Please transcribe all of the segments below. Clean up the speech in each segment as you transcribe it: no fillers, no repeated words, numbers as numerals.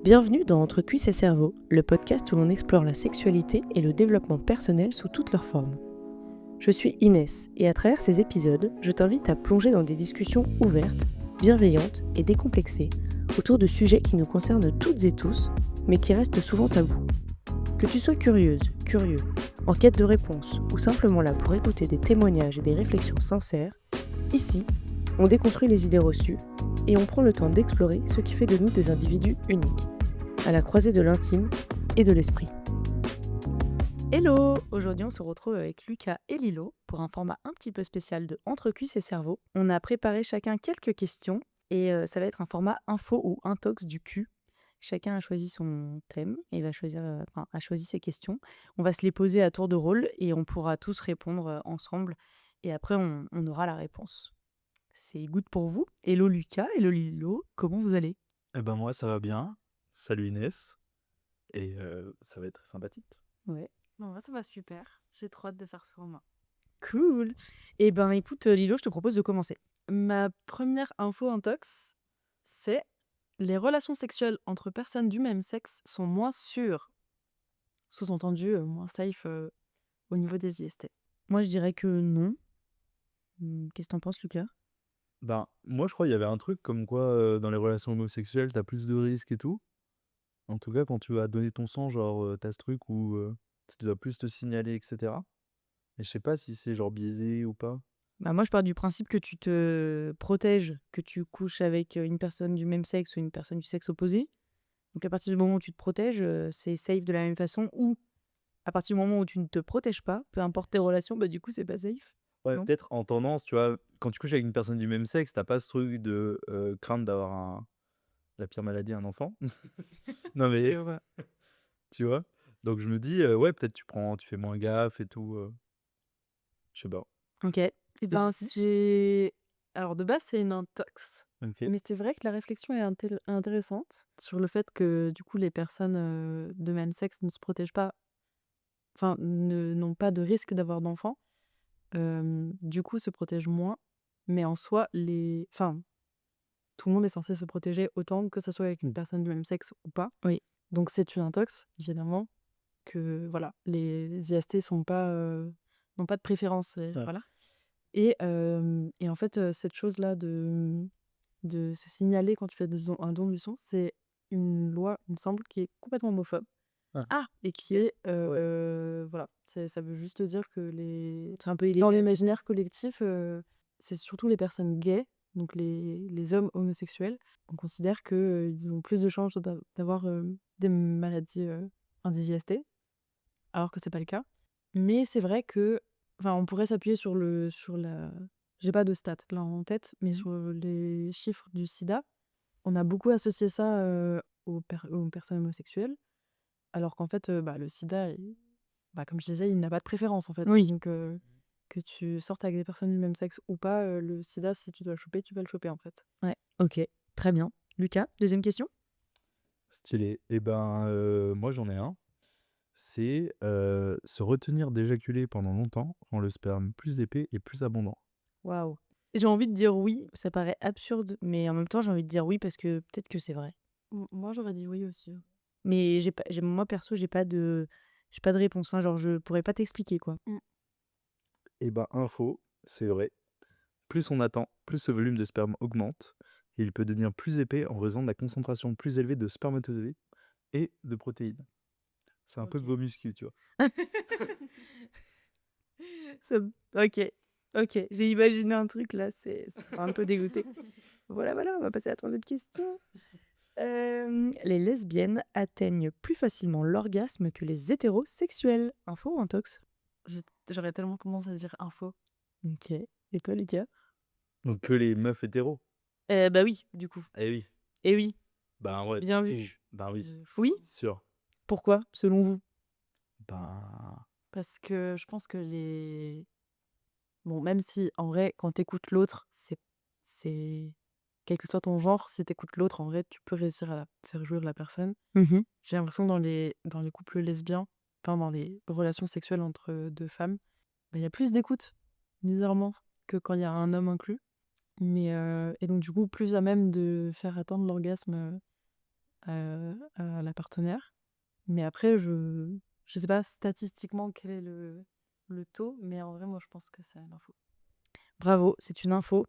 Bienvenue dans Entre cuisses et cerveau, le podcast où l'on explore la sexualité et le développement personnel sous toutes leurs formes. Je suis Inès et à travers ces épisodes, je t'invite à plonger dans des discussions ouvertes, bienveillantes et décomplexées autour de sujets qui nous concernent toutes et tous, mais qui restent souvent tabous. Que tu sois curieuse, curieux, en quête de réponses ou simplement là pour écouter des témoignages et des réflexions sincères, ici, on déconstruit les idées reçues et on prend le temps d'explorer ce qui fait de nous des individus uniques, à la croisée de l'intime et de l'esprit. Hello! Aujourd'hui on se retrouve avec Lucas et Lilo pour un format un petit peu spécial de Entre cuisses et cerveau. On a préparé chacun quelques questions et ça va être un format info ou intox du cul. Chacun a choisi son thème et a choisi ses questions. On va se les poser à tour de rôle et on pourra tous répondre ensemble et après on aura la réponse. C'est good pour vous. Hello Lucas, hello Lilo, comment vous allez? Eh ben moi ça va bien. Salut Inès. Et ça va être très sympathique. Ouais. Bon, moi, ça va super. J'ai trop hâte de faire ce format. Cool. Eh ben écoute Lilo, je te propose de commencer. Ma première info intox, c'est les relations sexuelles entre personnes du même sexe sont moins sûres. Sous-entendu, moins safe au niveau des IST. Moi je dirais que non. Qu'est-ce que t'en penses Lucas? Ben moi je crois qu'il y avait un truc comme quoi dans les relations homosexuelles t'as plus de risques et tout. En tout cas quand tu vas donner ton sang, genre t'as ce truc où tu dois plus te signaler, etc. Et je sais pas si c'est genre biaisé ou pas. Bah moi je pars du principe que tu te protèges, que tu couches avec une personne du même sexe ou une personne du sexe opposé. Donc à partir du moment où tu te protèges, c'est safe de la même façon. Ou à partir du moment où tu ne te protèges pas, peu importe tes relations, bah du coup c'est pas safe. Ouais, Non? peut-être en tendance, tu vois, quand tu couches avec une personne du même sexe, t'as pas ce truc de crainte d'avoir la pire maladie, un enfant. Non mais tu vois? Donc je me dis ouais peut-être tu fais moins gaffe et tout. Je sais pas. Ok. Et ben, c'est. Alors, de base, c'est une intox. OK. Mais c'est vrai que la réflexion est intéressante sur le fait que, du coup, les personnes de même sexe ne se protègent pas, enfin, n'ont pas de risque d'avoir d'enfants. Du coup, se protègent moins. Mais en soi, enfin, tout le monde est censé se protéger autant que ce soit avec une personne du même sexe ou pas. Oui. Donc, c'est une intox, évidemment, que voilà, les IST n'ont pas de préférence. Ouais. Voilà. Et en fait, cette chose-là de se signaler quand tu fais un don du sang, c'est une loi, il me semble, qui est complètement homophobe. Ah. Ah! Et qui est, voilà, ça veut juste dire que C'est un peu illégal. dans l'imaginaire collectif, c'est surtout les personnes gays, donc les hommes homosexuels, on considère qu'ils ont plus de chances d'avoir des maladies, des IST, alors que c'est pas le cas. Mais c'est vrai que, enfin, on pourrait s'appuyer sur la. J'ai pas de stats là en tête, mais sur les chiffres du sida, on a beaucoup associé ça aux personnes homosexuelles, alors qu'en fait, le sida, comme je disais, il n'a pas de préférence en fait. Oui. Donc, que tu sortes avec des personnes du même sexe ou pas, le sida, si tu dois le choper, tu vas le choper en fait. Ouais. Ok. Très bien. Lucas, deuxième question. Stylé. Et ben moi j'en ai un. C'est se retenir d'éjaculer pendant longtemps rend le sperme plus épais et plus abondant. Waouh. J'ai envie de dire oui, ça paraît absurde, mais en même temps j'ai envie de dire oui parce que peut-être que c'est vrai. Moi, j'aurais dit oui aussi. Mais moi perso, j'ai pas de réponse. Enfin, genre, je pourrais pas t'expliquer quoi. Et ben info, c'est vrai. Plus on attend, plus ce volume de sperme augmente et il peut devenir plus épais en raison de la concentration plus élevée de spermatozoïdes et de protéines. C'est un peu Ok. de vos muscles, tu vois. Ok, ok. J'ai imaginé un truc là, ça m'a un peu dégoûté. Voilà, on va passer à la troisième question. Les lesbiennes atteignent plus facilement l'orgasme que les hétérosexuels. Info ou intox? J'aurais tellement tendance à dire info. Ok. Et toi, Lucas? Donc que les meufs hétéros. Bah oui, du coup. Eh oui. Et oui, Ben ouais. bien vu. Ben oui. Oui? Sûr. Pourquoi, selon vous? Ben Parce que je pense que bon, même si en vrai, quand t'écoutes l'autre, c'est quel que soit ton genre, si t'écoutes l'autre, en vrai, tu peux réussir à faire jouir la personne. J'ai l'impression que dans les couples lesbiens, enfin dans les relations sexuelles entre deux femmes, il y a plus d'écoute, bizarrement, que quand il y a un homme inclus. Mais et donc du coup, plus à même de faire atteindre l'orgasme à la partenaire. Mais après, je sais pas statistiquement quel est le taux, mais en vrai, moi, je pense que c'est l'info. Bravo, c'est une info.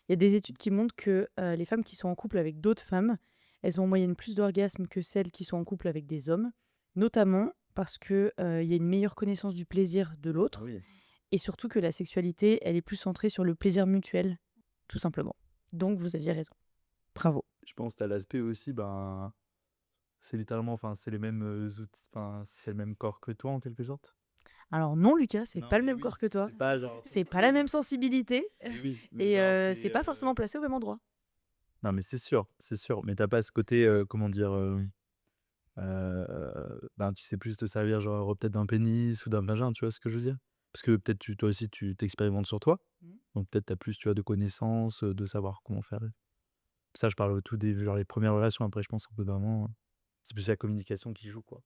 Il y a des études qui montrent que les femmes qui sont en couple avec d'autres femmes, elles ont en moyenne plus d'orgasmes que celles qui sont en couple avec des hommes, notamment parce que il y a une meilleure connaissance du plaisir de l'autre Oui. et surtout que la sexualité, elle est plus centrée sur le plaisir mutuel, tout simplement. Donc vous aviez raison. Bravo. Je pense que t'as l'aspect aussi, ben, c'est littéralement, enfin, c'est les mêmes outils, enfin, c'est le même corps que toi en quelque sorte. Alors non, Lucas, c'est Non, pas le mais même oui, corps que toi. c'est pas genre. C'est pas la même sensibilité Mais oui, mais et genre, c'est pas forcément placé au même endroit. Non, mais c'est sûr, c'est sûr. Mais t'as pas ce côté, comment dire, ben, tu sais plus te servir, genre, peut-être d'un pénis ou d'un vagin, tu vois ce que je veux dire? Parce que peut-être toi aussi, tu t'expérimentes sur toi. Mhm. Donc peut-être t'as plus, tu vois, de connaissances, de savoir comment faire. Ça, je parle au tout des, genre, les premières relations. Après, je pense qu'au bout d'un moment, c'est plus la communication qui joue, quoi.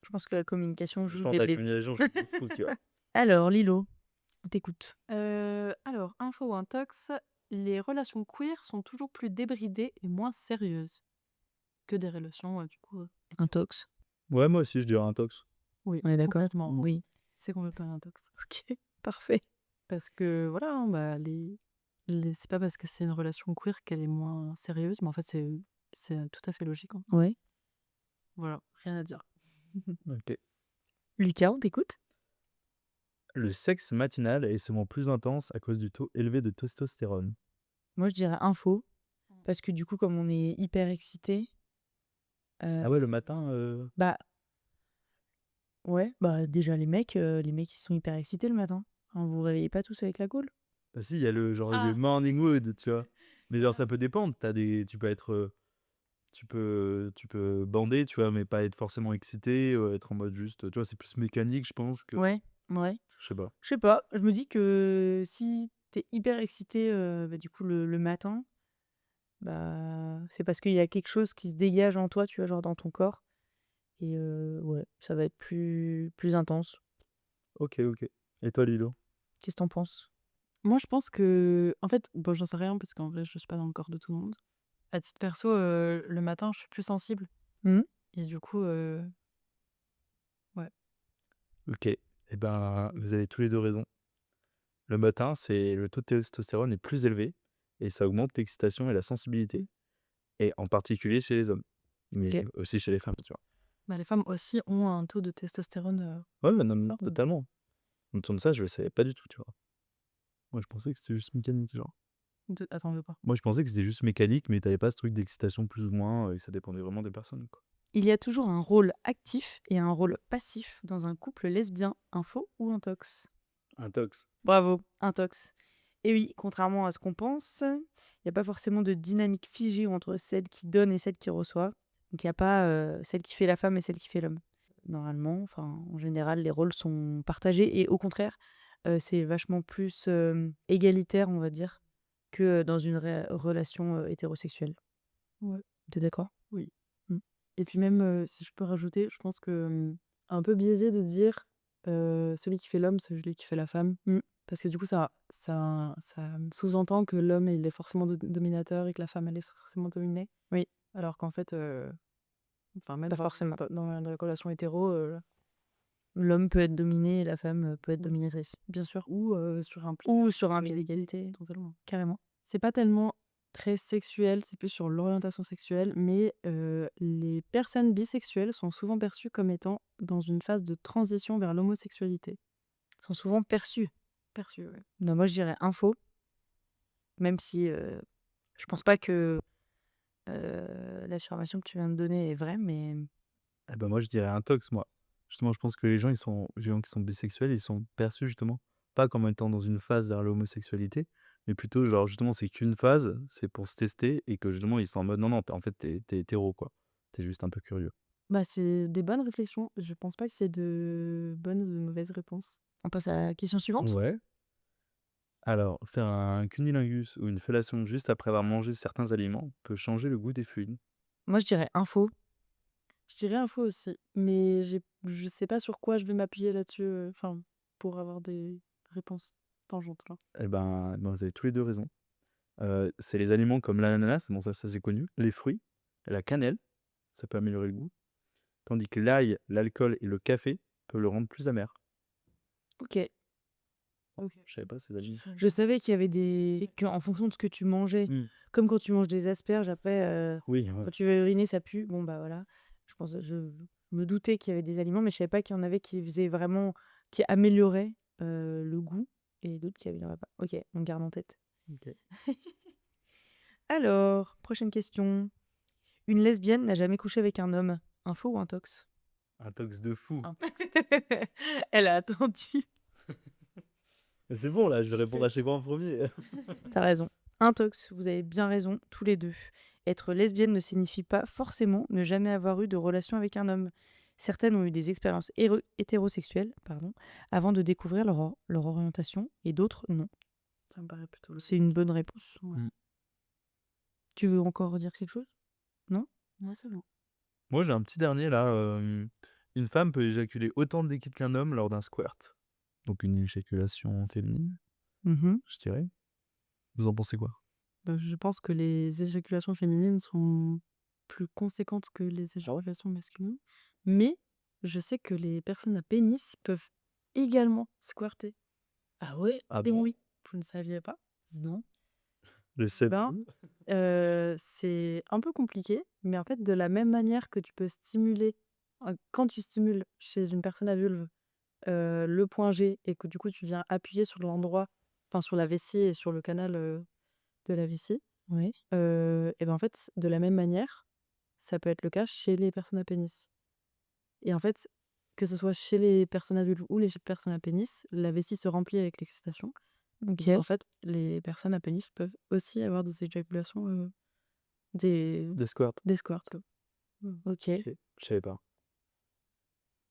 Je pense que la communication Je joue pense dès que le la début. communication joue de fou, tu vois. Alors, Lilo, on t'écoute. Alors, info ou intox, les relations queer sont toujours plus débridées et moins sérieuses que des relations, du coup, hétéro. Intox. Ouais, moi aussi, je dirais un tox. Oui, On est d'accord? complètement. Oui. C'est complètement un intox. Ok, parfait. Parce que voilà, hein, bah, c'est pas parce que c'est une relation queer qu'elle est moins sérieuse, mais en fait, c'est tout à fait logique, hein. Ouais. Voilà, rien à dire. Ok. Lucas, on t'écoute? Le sexe matinal est souvent plus intense à cause du taux élevé de testostérone. Moi, je dirais info, parce que du coup, comme on est hyper excité, Ah ouais, le matin, bah ouais, bah déjà les mecs ils sont hyper excités le matin. Enfin, vous vous réveillez pas tous avec la gaule? bah si, il y a le genre le Ah. morning wood, tu vois. Mais genre ça peut dépendre. Tu peux être, tu peux bander, tu vois, mais pas être forcément excité, être en mode juste, tu vois, c'est plus mécanique, je pense que. Ouais, ouais. Je sais pas. Je sais pas, je me dis que si t'es hyper excité bah, du coup le matin, bah c'est parce qu'il y a quelque chose qui se dégage en toi, tu vois, genre dans ton corps. Et ouais, ça va être plus intense. Ok, ok. Et toi, Lilo? Qu'est-ce que t'en penses? Moi, je pense que, en fait, bon, j'en sais rien parce qu'en vrai, je suis pas dans le corps de tout le monde. À titre perso, le matin, je suis plus sensible. Mhm. Et du coup, ouais. Ok. Eh ben, vous avez tous les deux raison. Le matin, le taux de testostérone est plus élevé et ça augmente l'excitation et la sensibilité, et en particulier chez les hommes, mais Ok. aussi chez les femmes, tu vois. Bah, les femmes aussi ont un taux de testostérone Ouais, non, mais fort. totalement. Autour de ça, je le savais pas du tout, tu vois. Moi, je pensais que c'était juste mécanique, genre. Attends, veux pas. Moi, je pensais que c'était juste mécanique, mais t'avais pas ce truc d'excitation plus ou moins, et ça dépendait vraiment des personnes, quoi. Il y a toujours un rôle actif et un rôle passif dans un couple lesbien, info ou intox. Intox. Bravo, intox. Et oui, contrairement à ce qu'on pense, il n'y a pas forcément de dynamique figée entre celle qui donne et celle qui reçoit. Donc il n'y a pas celle qui fait la femme et celle qui fait l'homme. Normalement, enfin en général, les rôles sont partagés et au contraire, c'est vachement plus égalitaire, on va dire, que dans une relation hétérosexuelle. Ouais. T'es d'accord? Oui. Mm. Et puis même, si je peux rajouter, je pense que un peu biaisé de dire celui qui fait l'homme, celui qui fait la femme. Parce que du coup, ça sous-entend que l'homme, il est forcément dominateur et que la femme, elle est forcément dominée. Oui. Alors qu'en fait, enfin, même Pas forcément. dans la relation hétéro, L'homme peut être dominé et la femme peut être dominatrice. bien sûr, ou sur un plan Ou sur un pied d'égalité, d'égalité, totalement. carrément. C'est pas tellement très sexuel, c'est plus sur l'orientation sexuelle, mais les personnes bisexuelles sont souvent perçues comme étant dans une phase de transition vers l'homosexualité. Sont souvent perçus. Perçues, ouais. Non, moi je dirais info, même si je pense pas que l'affirmation que tu viens de donner est vraie, mais Eh ben, moi, je dirais intox, moi. Justement, je pense que les gens qui sont bisexuels, ils sont perçus, justement, pas comme étant dans une phase vers l'homosexualité, mais plutôt, genre, justement, c'est qu'une phase, c'est pour se tester, et que, justement, ils sont en mode, non, non, en fait, t'es hétéro, quoi. T'es juste un peu curieux. Bah, c'est des bonnes réflexions. Je pense pas qu'il y ait de bonnes ou de mauvaises réponses. on passe à la question suivante. Ouais. Alors, faire un cunnilingus ou une fellation juste après avoir mangé certains aliments peut changer le goût des fluides. Moi je dirais info. Je dirais info aussi, mais je sais pas sur quoi je vais m'appuyer là-dessus, enfin, pour avoir des réponses tangentes, là. Eh ben, vous avez tous les deux raison. C'est les aliments comme l'ananas, bon ça c'est connu, les fruits, la cannelle, ça peut améliorer le goût. Tandis que l'ail, l'alcool et le café peuvent le rendre plus amer. Ok. Je savais pas ces aliments. Je savais qu'il y avait des... en fonction de ce que tu mangeais, comme quand tu manges des asperges, après, Oui, ouais. quand tu vas uriner, ça pue. Bon, bah voilà. Je me doutais qu'il y avait des aliments, mais je savais pas qu'il y en avait qui faisaient vraiment... qui amélioraient le goût et d'autres qui amélioreraient pas. Ok, on garde en tête. Ok. Alors, prochaine question. Une lesbienne n'a jamais couché avec un homme. Un faux ou un tox? Un tox de fou. Elle a attendu. Mais c'est bon, là, je vais répondre à chaque fois en premier. T'as raison. Un tox, vous avez bien raison, tous les deux. Être lesbienne ne signifie pas forcément ne jamais avoir eu de relation avec un homme. Certaines ont eu des expériences hétérosexuelles avant de découvrir leur orientation, et d'autres non. Ça me paraît plutôt C'est une bonne réponse. Ouais. Tu veux encore dire quelque chose? Non? Ouais, c'est bon. Moi, j'ai un petit dernier, là. Une femme peut éjaculer autant de liquide qu'un homme lors d'un squirt. Donc une éjaculation féminine, je dirais. Vous en pensez quoi? Bah, je pense que les éjaculations féminines sont plus conséquentes que les éjaculations masculines. Mais je sais que les personnes à pénis peuvent également squirter. Ah ouais? Ah Et bon? oui, vous ne saviez pas? Non. Je sais Ben, c'est un peu compliqué, mais en fait, de la même manière que tu peux stimuler, quand tu stimules chez une personne à vulve le point G et que du coup tu viens appuyer sur l'endroit, enfin sur la vessie et sur le canal de la vessie, Oui. et ben en fait, de la même manière, ça peut être le cas chez les personnes à pénis. Et en fait, que ce soit chez les personnes adultes ou les personnes à pénis, la vessie se remplit avec l'excitation. Ok. Donc en fait, les personnes à pénis peuvent aussi avoir des éjaculations, des Des squirts. squirts. Ok. Ok, je savais pas.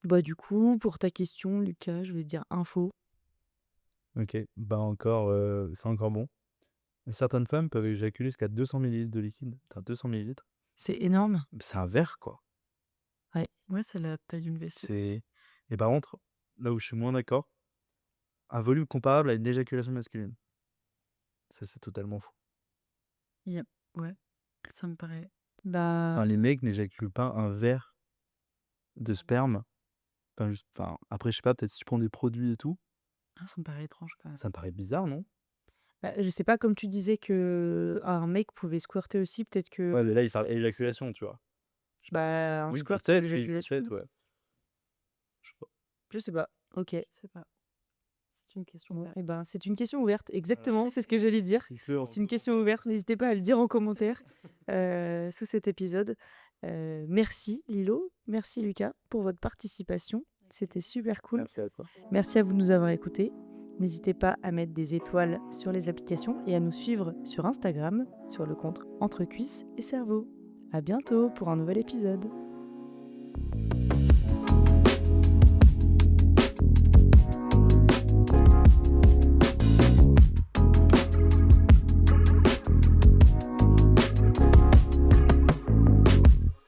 Bah du coup, pour ta question, Lucas, je vais dire info. Ok, bah encore, c'est encore bon. Certaines femmes peuvent éjaculer jusqu'à 200 ml de liquide. T'as 200 ml? C'est énorme. C'est un verre, quoi. Ouais, c'est la taille d'une vessie. C'est... Et par contre, là où je suis moins d'accord, un volume comparable à une éjaculation masculine. Ça, c'est totalement fou. Ouais, ça me paraît. Enfin, les mecs n'éjaculent pas un verre de sperme. Enfin, après, je sais pas, peut-être si tu prends des produits et tout, Ça me paraît étrange quand même. ça me paraît bizarre, non? Bah, je sais pas, comme tu disais que un mec pouvait squirter aussi, peut-être que... Ouais, mais là, il parle éjaculation, tu vois. Bah, un Oui, squirt, c'est peut-être, oui, l'éjaculation. peut-être, ouais. Je sais pas. Je sais pas. Ok. Je sais pas. C'est une question ouverte. Eh ben, c'est une question ouverte, exactement, c'est ce que j'allais dire. C'est une question ouverte, n'hésitez pas à le dire en commentaire sous cet épisode. Merci Lilo, merci Lucas pour votre participation, c'était super cool. Merci à toi. Merci à vous de nous avoir écoutés. N'hésitez pas à mettre des étoiles sur les applications et à nous suivre sur Instagram, sur le compte Entre Cuisses et Cerveau. À bientôt pour un nouvel épisode.